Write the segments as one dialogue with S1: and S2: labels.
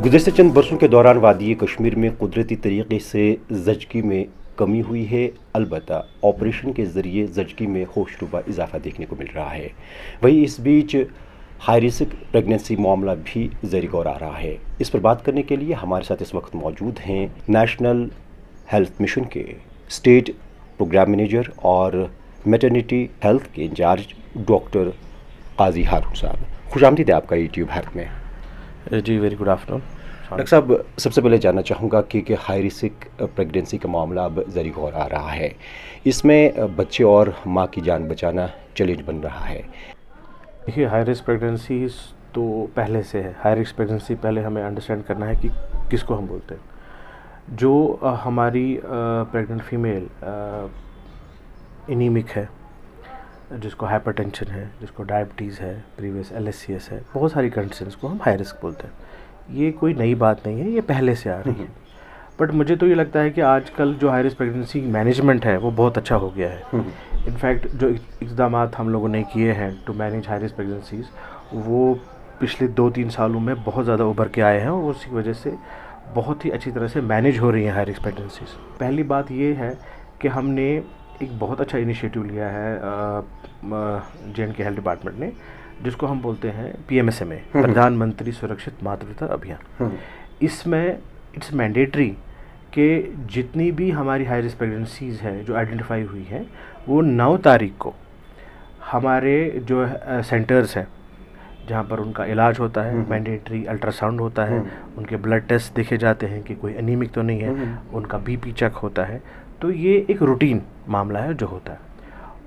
S1: गुज़श्ते चंद बरसों के दौरान वादी कश्मीर में कुदरती तरीके से ज़चगी में कमी हुई है। अलबत्ता ऑपरेशन के ज़रिए ज़चगी में होशरुबा इजाफा देखने को मिल रहा है। वहीं इस बीच हाई रिस्क प्रेगनेंसी मामला भी ज़ेर गौर आ रहा है। इस पर बात करने के लिए हमारे साथ इस वक्त मौजूद हैं नेशनल हेल्थ मिशन के स्टेट प्रोग्राम मैनेजर और मैटरनिटी हेल्थ के इंचार्ज डॉक्टर काजी हारून साहब। खुशामदीद है आपका यूट्यूब भारत में।
S2: जी, वेरी गुड आफ्टरनून।
S1: डॉक्टर साहब, सबसे पहले जानना चाहूँगा कि हाई रिस्क प्रेगनेंसी का मामला अब ज़री गौर आ रहा है। इसमें बच्चे और माँ की जान बचाना चैलेंज बन रहा है।
S2: देखिए, हाई रिस्क प्रेगनेंसीज तो पहले से है। हाई रिस्क प्रेगनेंसी पहले हमें अंडरस्टैंड करना है कि किसको हम बोलते हैं। जो हमारी प्रेग्नेंट फीमेल एनीमिक है, जिसको हाइपरटेंशन है, जिसको डायबिटीज़ है, प्रीवियस LSCS है, बहुत सारी कंडीशंस को हम हाई रिस्क बोलते हैं। ये कोई नई बात नहीं है, ये पहले से आ रही है। बट मुझे तो ये लगता है कि आजकल जो हाई रिस्क प्रेगनेंसी मैनेजमेंट है वो बहुत अच्छा हो गया है। इनफैक्ट जो इक़दाम हम लोगों ने किए हैं to manage high risk pregnancies, वो पिछले 2-3 सालों में बहुत ज़्यादा उभर के आए हैं और उसी वजह से बहुत ही अच्छी तरह से मैनेज हो रही हैं हाई रिस्क प्रेगनेंसीज़। पहली बात ये है कि हमने एक बहुत अच्छा इनिशिएटिव लिया है JNK हेल्थ डिपार्टमेंट ने, जिसको हम बोलते हैं PMSMA, प्रधानमंत्री सुरक्षित मातृत्व अभियान। इसमें इट्स मैंडेटरी कि जितनी भी हमारी हाई रिस्क प्रेगनेंसीज़ है जो आइडेंटिफाई हुई है, वो 9 तारीख को हमारे जो सेंटर्स हैं जहाँ पर उनका इलाज होता है, मैंडेटरी अल्ट्रासाउंड होता है, उनके ब्लड टेस्ट देखे जाते हैं कि कोई एनीमिक तो नहीं है, उनका BP चेक होता है। तो ये एक रूटीन मामला है जो होता है,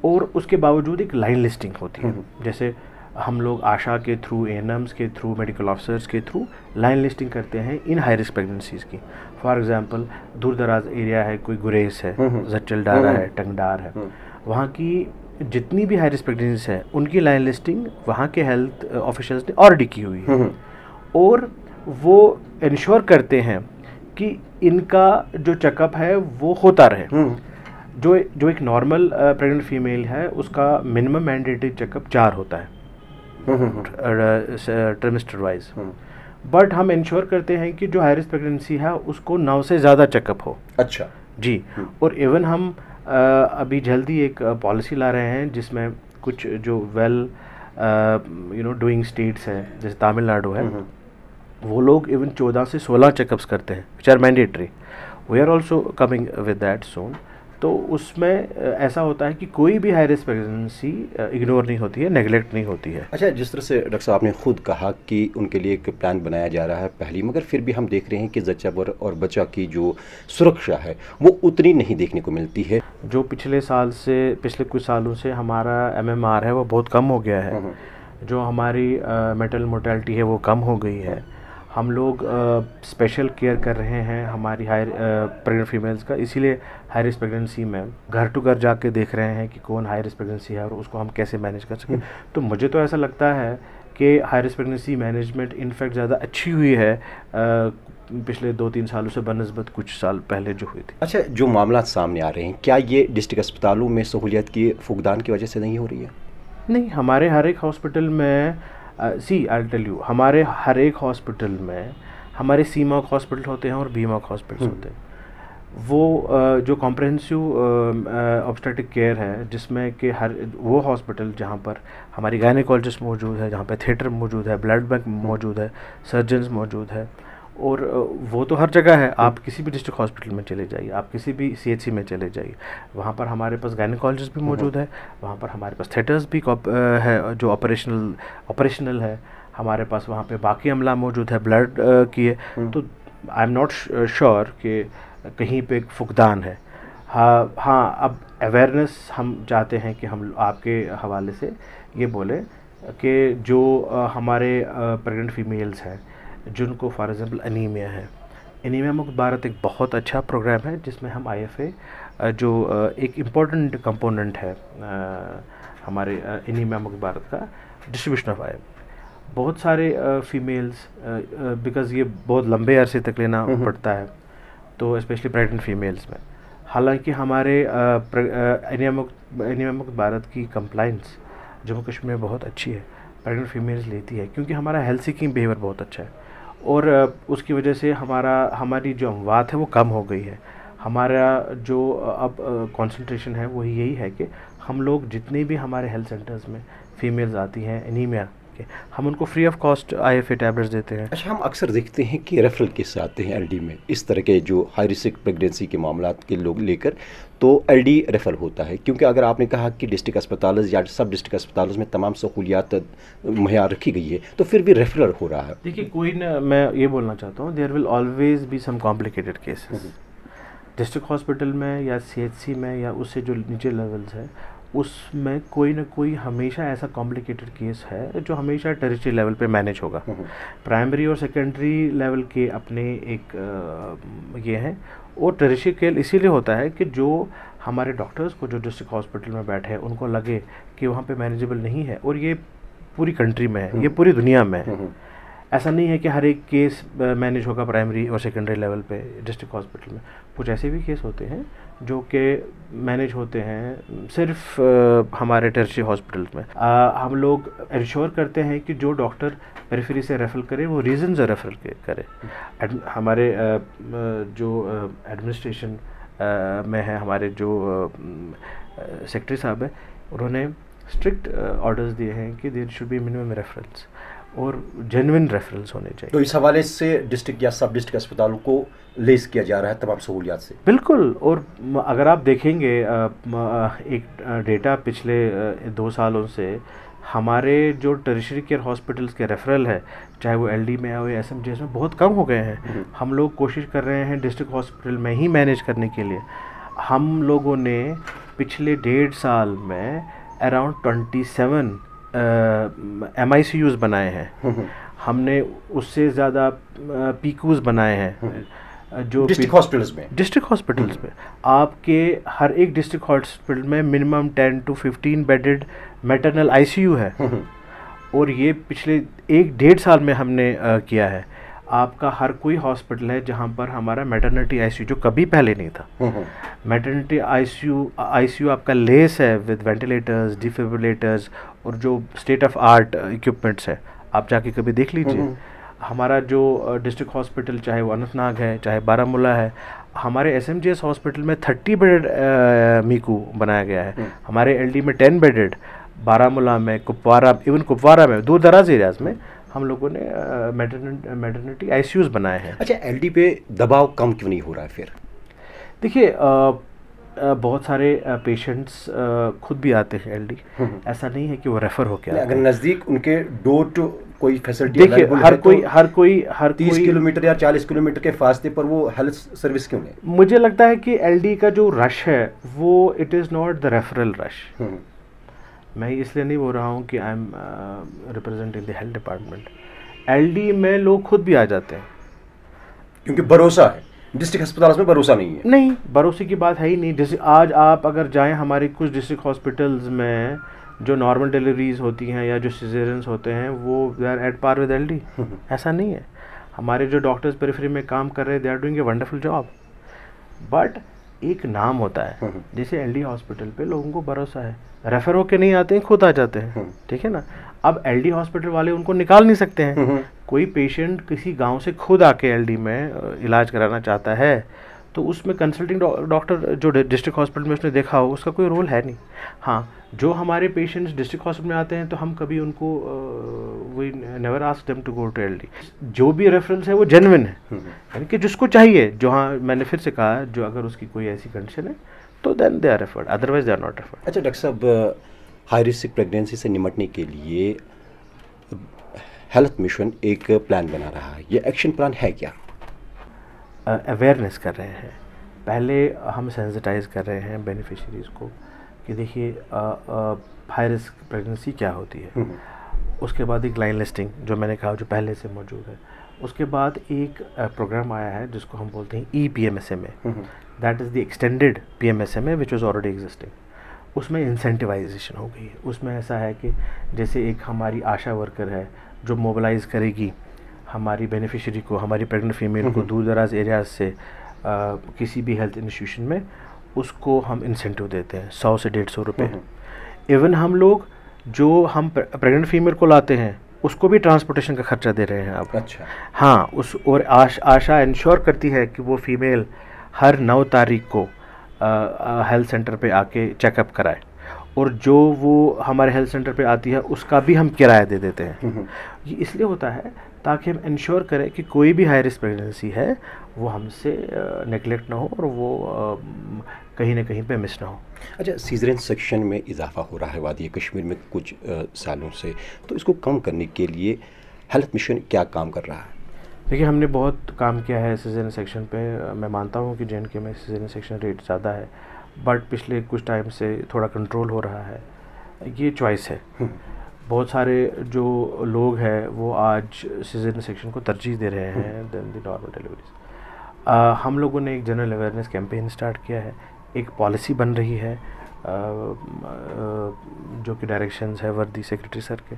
S2: और उसके बावजूद एक लाइन लिस्टिंग होती है। जैसे हम लोग आशा के थ्रू, ANMs के थ्रू, मेडिकल ऑफिसर्स के थ्रू लाइन लिस्टिंग करते हैं इन हाई रिस्क प्रेगनेंसीज़ की। फॉर एग्जांपल, दूर दराज एरिया है, कोई गुरेज है, जच्चल डारा है, टंगडार है, वहाँ की जितनी भी हाई रिस्क प्रेगनेंसी है उनकी लाइन लिस्टिंग वहाँ के हेल्थ ऑफिशियल्स ने ऑलरेडी की हुई है, और वो इंश्योर करते हैं कि इनका जो चेकअप है वो होता रहे। जो एक नॉर्मल प्रेग्नेंट फीमेल है उसका मिनिमम मैंडेटरी चेकअप 4 होता है ट्रिमेस्टर वाइज। बट हम इंश्योर करते हैं कि जो हाई रिस्क प्रेगनेंसी है उसको 9 से ज़्यादा चेकअप हो।
S1: अच्छा
S2: जी। और इवन हम अभी जल्दी एक पॉलिसी ला रहे हैं जिसमें कुछ जो वेल डूइंग स्टेट्स हैं, जैसे तमिलनाडु है, वो लोग इवन 14 से 16 चेकअप्स करते हैं which are mandatory. We are also coming with that soon. तो उसमें ऐसा होता है कि कोई भी हाई रिस्क प्रेगनेंसी इग्नोर नहीं होती है, नेगलेक्ट नहीं होती है।
S1: अच्छा, जिस तरह से डॉक्टर साहब आपने खुद कहा कि उनके लिए एक प्लान बनाया जा रहा है पहली, मगर फिर भी हम देख रहे हैं कि जच्चा और बच्चा की जो सुरक्षा है वो उतनी नहीं देखने को मिलती है।
S2: जो पिछले कुछ सालों से हमारा MMR है वो बहुत कम हो गया है। जो हमारी मेटल मोर्टेलिटी है वो कम हो गई है। हम लोग स्पेशल केयर कर रहे हैं हमारी प्रेग्नेंट फीमेल्स का, इसीलिए हाई रिस्क प्रेगनेंसी में घर टू घर जाके देख रहे हैं कि कौन हाई रिस्क प्रेगनेंसी है और उसको हम कैसे मैनेज कर सकें। तो मुझे तो ऐसा लगता है कि high risk pregnancy management in fact ज़्यादा अच्छी हुई है पिछले 2-3 सालों से बनस्बत कुछ साल पहले जो हुई थी।
S1: अच्छा, जो मामला सामने आ रहे हैं, क्या ये डिस्ट्रिक्ट अस्पतालों में सहूलियत की फुकदान की वजह से नहीं हो रही है?
S2: नहीं, हमारे हर एक हॉस्पिटल में आई टेल यू, हमारे हर एक हॉस्पिटल में हमारे CMOC हॉस्पिटल होते हैं और BMOC हॉस्पिटल्स होते हैं। वो जो कॉम्प्रहेंसिव ऑब्स्टेट्रिक केयर है, जिसमें कि हर वो हॉस्पिटल जहाँ पर हमारी गायनेकोलॉजिस्ट मौजूद है, जहाँ पे थिएटर मौजूद है, ब्लड बैंक मौजूद है, सर्जन्स मौजूद है, और वो तो हर जगह है। आप किसी भी डिस्ट्रिक्ट हॉस्पिटल में चले जाइए, आप किसी भी CHC में चले जाइए, वहाँ पर हमारे पास गायनेकोलॉजिस्ट भी मौजूद है, वहाँ पर हमारे पास थिएटर्स भी है जो ऑपरेशनल है, हमारे पास वहाँ पे बाकी अमला मौजूद है ब्लड की है। तो आई एम नॉट श्योर कि कहीं पे फुकदान है। हाँ, अब अवेयरनेस हम चाहते हैं कि हम आपके हवाले से ये बोले कि जो हमारे प्रेग्नेंट फीमेल्स हैं जिनको फॉर एग्ज़ाम्पल अनीमिया है, एनीमिया मुक्त भारत एक बहुत अच्छा प्रोग्राम है जिसमें हम IFA जो एक इम्पोर्टेंट कंपोनेंट है हमारे एनीमिया मुक्त भारत का, डिस्ट्रीब्यूशन ऑफ IFA। बहुत सारे फीमेल्स बिकॉज़ ये बहुत लंबे अरसे तक लेना पड़ता है, तो स्पेशली प्रेग्नेंट फीमेल्स में। हालांकि हमारे एनीमिया मुक्त भारत की कंप्लाइंस जम्मू कश्मीर में बहुत अच्छी है, प्रेग्नेंट फीमेल्स लेती है, क्योंकि हमारा हेल्थ सीकिंग बिहेवियर बहुत अच्छा है। और उसकी वजह से हमारी जो अमवात है वो कम हो गई है। हमारा जो अब कंसंट्रेशन है वो यही है कि हम लोग जितने भी हमारे हेल्थ सेंटर्स में फीमेल्स आती हैं एनीमिया के, हम उनको free of cost IFA tablets देते हैं।
S1: अच्छा, हम अक्सर देखते हैं कि रेफरल केस आते हैं LD में, इस तरह के जो हाई रिस्क प्रेगनेंसी के मामलात के लोग लेकर, तो LD रेफर होता है, क्योंकि अगर आपने कहा कि डिस्ट्रिक्ट अस्पतालों या सब डिस्ट्रिक्ट अस्पतालों में तमाम सहूलियात मुहैया रखी गई है, तो फिर भी रेफरल हो रहा है।
S2: देखिए, कोई ना, मैं ये बोलना चाहता हूँ, there will always be some complicated cases district hospital में या CHC में या उससे जो नीचे लेवल्स है उसमें कोई ना कोई हमेशा ऐसा कॉम्प्लिकेटेड केस है जो हमेशा टेरिटरी लेवल पे मैनेज होगा। प्राइमरी और सेकेंडरी लेवल के अपने एक ये हैं, और टेरिटरी केयर इसीलिए होता है कि जो हमारे डॉक्टर्स को जो डिस्ट्रिक्ट हॉस्पिटल में बैठे हैं उनको लगे कि वहाँ पे मैनेजेबल नहीं है, और ये पूरी कंट्री में है, ये पूरी दुनिया में है। ऐसा नहीं है कि हर एक केस मैनेज होगा प्राइमरी और सेकेंडरी लेवल पे डिस्ट्रिक्ट हॉस्पिटल में। कुछ ऐसे भी केस होते हैं जो कि मैनेज होते हैं सिर्फ हमारे टेरिटरी हॉस्पिटल्स में। हम लोग इंश्योर करते हैं कि जो डॉक्टर पेरिफेरी से रेफर करे वो रीज़न से रेफर करे। हमारे जो एडमिनिस्ट्रेशन में है, हमारे जो सेक्रेटरी साहब हैं, उन्होंने स्ट्रिक्ट ऑर्डर्स दिए हैं कि there should be minimum reference और जेन्युइन रेफरेंस होने चाहिए।
S1: तो इस हवाले से डिस्ट्रिक्ट या सब डिस्ट्रिक्ट अस्पतालों को लेस किया जा रहा है तमाम सहूलियात से।
S2: बिल्कुल। और अगर आप देखेंगे एक डेटा पिछले 2 सालों से, हमारे जो टर्शियरी केयर हॉस्पिटल्स के रेफरल है, चाहे वो LD में हो या SMJS में, बहुत कम हो गए हैं। हम लोग कोशिश कर रहे हैं डिस्ट्रिक्ट हॉस्पिटल में ही मैनेज करने के लिए। हम लोगों ने पिछले 1.5 साल में अराउंड 27 MICUs बनाए हैं। हमने उससे ज़्यादा PICUs बनाए हैं जो डिस्ट्रिक्ट हॉस्पिटल्स में। आपके हर एक डिस्ट्रिक्ट हॉस्पिटल में minimum 10 to 15 bedded maternal ICU है, और ये पिछले 1.5 साल में हमने किया है। आपका हर कोई हॉस्पिटल है जहाँ पर हमारा मैटरनिटी ICU, जो कभी पहले नहीं था, मैटरनिटी ICU आपका लेस है विद वेंटिलेटर्स, डिफिब्रिलेटर्स और जो स्टेट ऑफ आर्ट इक्विपमेंट्स है। आप जाके कभी देख लीजिए। हमारा जो डिस्ट्रिक्ट हॉस्पिटल, चाहे वो अनंतनाग है, चाहे बारामूला है, हमारे SMJS हॉस्पिटल में 30 बेडेड मीकू बनाया गया है। हमारे LD में 10 बेडेड, बारामूला में, कुपवारा, इवन कुपवारा में, दूर दराज एरियाज में हम लोगों ने मैटरनिटी ICUs बनाए हैं।
S1: अच्छा, LD पे दबाव कम क्यों नहीं हो रहा है फिर?
S2: देखिए, बहुत सारे पेशेंट्स खुद भी आते हैं LD। ऐसा नहीं है कि वो रेफर होके आते हैं।
S1: अगर नज़दीक उनके डोर टू कोई फैसिलिटी,
S2: देखिए, हर कोई
S1: 30 किलोमीटर या 40 किलोमीटर के फासले पर वो हेल्थ सर्विस क्यों नहीं?
S2: मुझे लगता है कि LD का जो रश है वो it is not the referral rush. मैं इसलिए नहीं बोल रहा हूँ कि I am representing the health department. LD में लोग खुद भी आ जाते हैं
S1: क्योंकि भरोसा है। डिस्ट्रिक्ट अस्पताल में भरोसा नहीं है।
S2: नहीं, भरोसे की बात है ही नहीं। जैसे आज आप अगर जाएं हमारे कुछ डिस्ट्रिक्ट हॉस्पिटल्स में, जो नॉर्मल डिलीवरीज होती हैं या जो सिजेरियंस होते हैं, वो they are at par with LD। ऐसा नहीं है। हमारे जो डॉक्टर्स पेरिफेरी में काम कर रहे हैं, they are doing a wonderful job. But एक नाम होता है, जैसे LD हॉस्पिटल पे लोगों को भरोसा है, रेफर होके नहीं आते हैं, खुद आ जाते हैं। ठीक है ना। अब LD हॉस्पिटल वाले उनको निकाल नहीं सकते हैं। कोई पेशेंट किसी गांव से खुद आके LD में इलाज कराना चाहता है, तो उसमें कंसल्टिंग डॉक्टर जो डिस्ट्रिक्ट हॉस्पिटल में उसने देखा हो, उसका कोई रोल है नहीं। हाँ, जो हमारे पेशेंट्स डिस्ट्रिक्ट हॉस्पिटल में आते हैं तो हम कभी उनको we never ask them to go to LD। जो भी रेफरेंस है वो जेन्युइन है, यानी कि जिसको चाहिए, जो, हाँ मैंने फिर से कहा, जो अगर उसकी कोई ऐसी कंडीशन है तो then they are referred, otherwise they are not referred.
S1: अच्छा डॉक्टर साहब, हाई रिस्क प्रेगनेंसी से निपटने के लिए हेल्थ मिशन एक प्लान बना रहा है, ये एक्शन प्लान है क्या?
S2: अवेयरनेस कर रहे हैं। पहले हम सेंसिटाइज कर रहे हैं बेनिफिशरीज़ को कि देखिए हाई रिस्क प्रेगनेंसी क्या होती है। उसके बाद एक लाइन लिस्टिंग, जो मैंने कहा, जो पहले से मौजूद है। उसके बाद एक प्रोग्राम आया है जिसको हम बोलते हैं EPMSMA, that is the extended PMSMA which was already existing. उसमें इंसेंटिवाइजेशन हो गई है। उसमें ऐसा है कि जैसे एक हमारी आशा वर्कर है जो मोबिलाइज़ करेगी हमारी बेनिफिशरी को, हमारी प्रेग्नेंट फीमेल को दूर दराज एरियाज से किसी भी हेल्थ इंस्टीट्यूशन में, उसको हम इंसेंटिव देते हैं 100 से 150 रुपये। इवन हम लोग जो हम प्रेग्नेंट फीमेल को लाते हैं उसको भी ट्रांसपोर्टेशन का खर्चा दे रहे हैं अब।
S1: अच्छा।
S2: हाँ, उस और आशा इंश्योर करती है कि वो फीमेल हर 9 तारीख को हेल्थ सेंटर पे आके चेकअप कराए, और जो वो हमारे हेल्थ सेंटर पे आती है उसका भी हम किराया दे देते हैं। ये इसलिए होता है ताकि हम इंश्योर करें कि कोई भी हाई रिस्क प्रेगनेंसी है वो हमसे नेगलेक्ट ना हो और वो कहीं ना कहीं पे मिस ना हो।
S1: अच्छा, सीजरियन सेक्शन में इजाफा हो रहा है वादी कश्मीर में कुछ सालों से, तो इसको कम करने के लिए हेल्थ मिशन क्या काम कर रहा है?
S2: देखिए, हमने बहुत काम किया है सीजरियन सेक्शन पे। मैं मानता हूँ कि JNK में सीजरियन सेक्शन रेट ज़्यादा है, बट पिछले कुछ टाइम से थोड़ा कंट्रोल हो रहा है। ये चॉइस है। बहुत सारे जो लोग हैं वो आज सीजरियन सेक्शन को तरजीह दे रहे हैं देन द नॉर्मल डिलीवरीज। हम लोगों ने एक जनरल अवेयरनेस कैंपेन स्टार्ट किया है, एक पॉलिसी बन रही है जो कि डायरेक्शंस है वर्दी सेक्रेटरी सर के।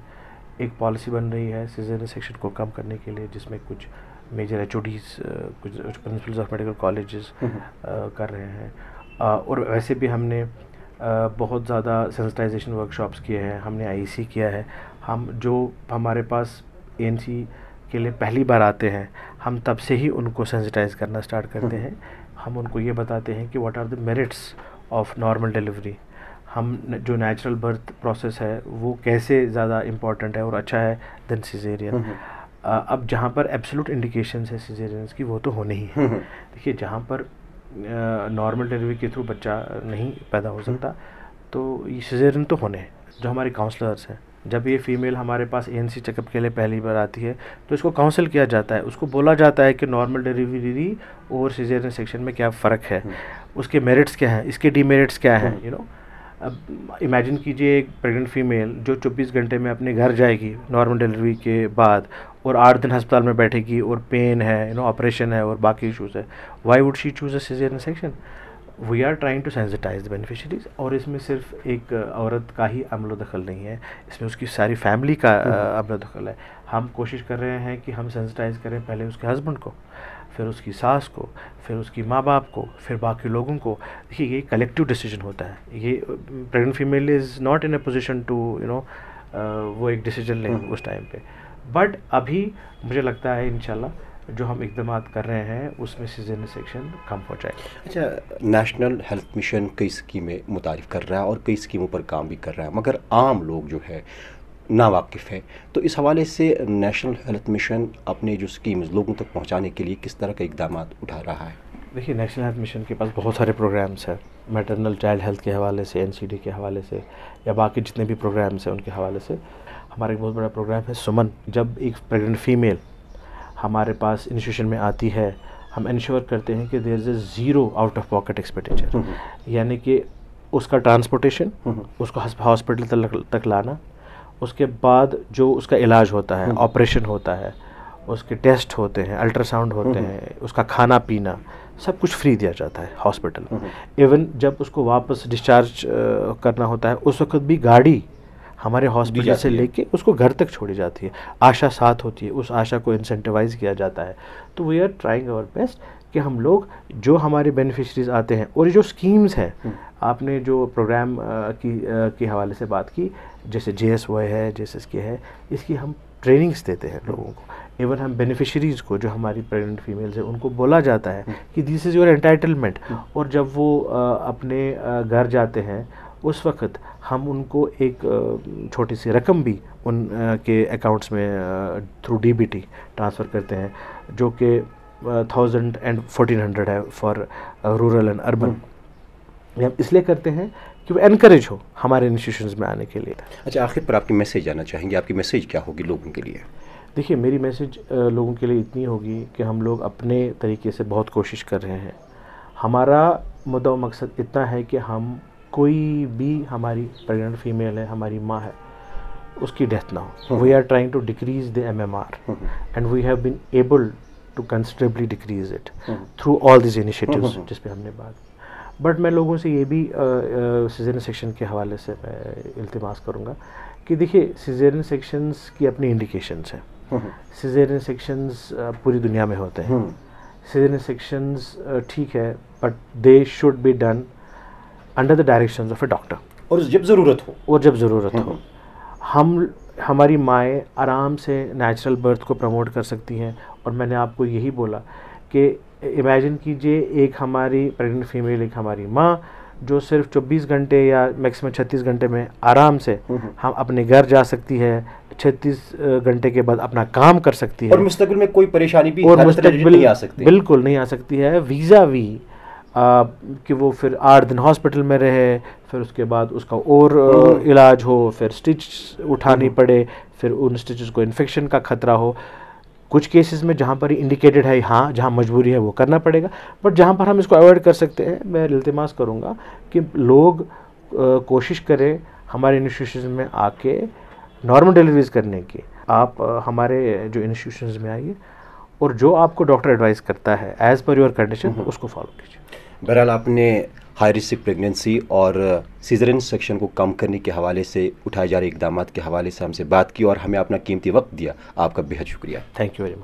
S2: एक पॉलिसी बन रही है सीजरियन सेक्शन को कम करने के लिए, जिसमें कुछ मेजर HODs, कुछ प्रिंसिपल्स ऑफ मेडिकल कॉलेजेस कर रहे हैं। और वैसे भी हमने बहुत ज़्यादा सेंसिटाइजेशन वर्कशॉप्स किए हैं, हमने IEC किया है। हम जो हमारे पास ANC के लिए पहली बार आते हैं, हम तब से ही उनको सेंसिटाइज़ करना स्टार्ट करते हैं। हम उनको ये बताते हैं कि what are the merits of normal delivery. हम जो नेचुरल बर्थ प्रोसेस है वो कैसे ज़्यादा इम्पॉर्टेंट है और अच्छा है देन सिजेरियन। अब जहाँ पर एब्सोल्यूट इंडिकेशंस है सिजेरियंस की वो तो होने ही है। देखिए, जहाँ पर नॉर्मल डिलीवरी के थ्रू बच्चा नहीं पैदा हो सकता तो ये सिजेरियन तो होने हैं। जो हमारे काउंसलर्स हैं, जब ये फ़ीमेल हमारे पास ANC चेकअप के लिए पहली बार आती है तो इसको काउंसिल किया जाता है, उसको बोला जाता है कि नॉर्मल डिलीवरी और सिजेरियन सेक्शन में क्या फ़र्क है, उसके मेरिट्स क्या हैं, इसके डीमेरिट्स क्या हैं। यू नो, अब इमेजिन कीजिए एक प्रेग्नेंट फीमेल जो 24 घंटे में अपने घर जाएगी नॉर्मल डिलीवरी के बाद और 8 दिन अस्पताल में बैठेगी और पेन है, ऑपरेशन है और बाकी इश्यूज़ है। Why would she choose a caesarean section? We are trying to sensitise the beneficiaries. और इसमें सिर्फ एक औरत का ही अमल दखल नहीं है, इसमें उसकी सारी फैमिली का अमल दखल है। हम कोशिश कर रहे हैं कि हम सेंसिटाइज करें पहले उसके हस्बैंड को, फिर उसकी सास को, फिर उसकी माँ बाप को, फिर बाकी लोगों को। देखिए, ये कलेक्टिव डिसीजन होता है। ये pregnant female is not in a position to वो एक डिसीजन लें उस टाइम पे। बट अभी मुझे लगता है इंशाल्लाह जो हम इक़दामात कर रहे हैं उसमें सिजेरियन सेक्शन कम हो जाएगा।
S1: अच्छा, नेशनल हेल्थ मिशन कई स्कीमें मुतारिफ़ कर रहा है और कई स्कीमों पर काम भी कर रहा है, मगर आम लोग जो है नावाकिफ़ है, तो इस हवाले से नेशनल हेल्थ मिशन अपने जो स्कीम्स लोगों तक पहुंचाने के लिए किस तरह के इक़दामात उठा रहा है?
S2: देखिए, नेशनल हेल्थ मिशन के पास बहुत सारे प्रोग्राम्स हैं, मैटरनल चाइल्ड हेल्थ के हवाले से, NCD के हवाले से, या बाकी जितने भी प्रोग्राम्स हैं उनके हवाले से। हमारा एक बहुत बड़ा प्रोग्राम है सुमन। जब एक प्रेग्नेंट फीमेल हमारे पास इंस्टीट्यूशन में आती है, हम इंश्योर करते हैं कि there is a zero out of pocket expenditure, यानी कि उसका ट्रांसपोर्टेशन, उसको हॉस्पिटल तक लाना, उसके बाद जो उसका इलाज होता है, ऑपरेशन होता है, उसके टेस्ट होते हैं, अल्ट्रासाउंड होते हैं, उसका खाना पीना, सब कुछ फ्री दिया जाता है हॉस्पिटल। इवन जब उसको वापस डिस्चार्ज करना होता है उस वक्त भी गाड़ी हमारे हॉस्पिटल से लेके उसको घर तक छोड़ी जाती है। आशा साथ होती है, उस आशा को इंसेंटिवाइज किया जाता है। तो we are trying our best कि हम लोग जो हमारे बेनिफिशरीज आते हैं, और जो स्कीम्स हैं, आपने जो प्रोग्राम के हवाले से बात की, जैसे JSY है, JSSK है, इसकी हम ट्रेनिंग्स देते हैं लोगों को। इवन हम बेनिफिशरीज़ को, जो हमारी प्रेग्नेंट फीमेल्स हैं, उनको बोला जाता है कि दिस इज़ योर एंटाइटलमेंट। और जब वो अपने घर जाते हैं उस वक्त हम उनको एक छोटी सी रकम भी उन के अकाउंट्स में थ्रू DBT ट्रांसफ़र करते हैं, जो कि 1000 and 1400 है फॉर रूरल एंड अर्बन। हम इसलिए करते हैं कि वो एनकरेज हो हमारे इंस्टीट्यूशंस में आने के लिए।
S1: अच्छा, आखिर पर आपकी मैसेज जाना चाहेंगे, आपकी मैसेज क्या होगी लोगों के लिए?
S2: देखिए, मेरी मैसेज लोगों के लिए इतनी होगी कि हम लोग अपने तरीके से बहुत कोशिश कर रहे हैं। हमारा मुद्दा व मकसद इतना है कि हम कोई भी हमारी प्रेग्नेंट फीमेल है, हमारी माँ है, उसकी डेथ ना हो। We are trying to decrease the MMR and we have been able to considerably decrease it through all this initiatives जिस पे हमने बात। बट मैं लोगों से ये भी सिजेरियन सेक्शन के हवाले से मैं इल्तिमास करूँगा कि देखिए, सिजेरियन सेक्शंस की अपनी इंडिकेशंस हैं। सिजेरियन सेक्शंस पूरी दुनिया में होते हैं। सिजेरियन सेक्शंस ठीक है, but they should be done under the directions of A doctor,
S1: और जब ज़रूरत हो।
S2: हम हमारी माएँ आराम से नेचुरल बर्थ को प्रमोट कर सकती हैं। और मैंने आपको यही बोला कि इमेजिन कीजिए एक हमारी प्रेग्नेंट फीमेल, एक हमारी माँ, जो सिर्फ 24 घंटे या मैक्सिमम 36 घंटे में आराम से हम अपने घर जा सकती है, 36 घंटे के बाद अपना काम कर सकती है,
S1: और मुस्तकबिल में कोई परेशानी भी
S2: और मुस्तकबिल
S1: नहीं आ सकती,
S2: बिल्कुल नहीं आ सकती है। वीज़ा वी कि वो फिर 8 दिन हॉस्पिटल में रहे, फिर उसके बाद उसका और इलाज हो, फिर स्टिच उठानी पड़े, फिर उन स्टिचेस को इन्फेक्शन का खतरा हो। कुछ केसेस में जहाँ पर इंडिकेटेड है, हाँ, जहाँ मजबूरी है वो करना पड़ेगा, बट जहाँ पर हम इसको अवॉइड कर सकते हैं, मैं इल्तिमास करूँगा कि लोग कोशिश करें हमारे इंस्टीट्यूशन में आके नॉर्मल डिलीवरीज करने की। आप हमारे जो इंस्टीट्यूशंस में आइए और जो आपको डॉक्टर एडवाइस करता है एज़ पर योर कंडीशन उसको फॉलो कीजिए।
S1: बहरहाल आपने हाई रिस्क प्रेगनेंसी और सीजरियन सेक्शन को कम करने के हवाले से उठाए जा रहे इकदाम के हवाले से हमसे बात की और हमें अपना कीमती वक्त दिया। आपका बेहद शुक्रिया।
S2: Thank you very much.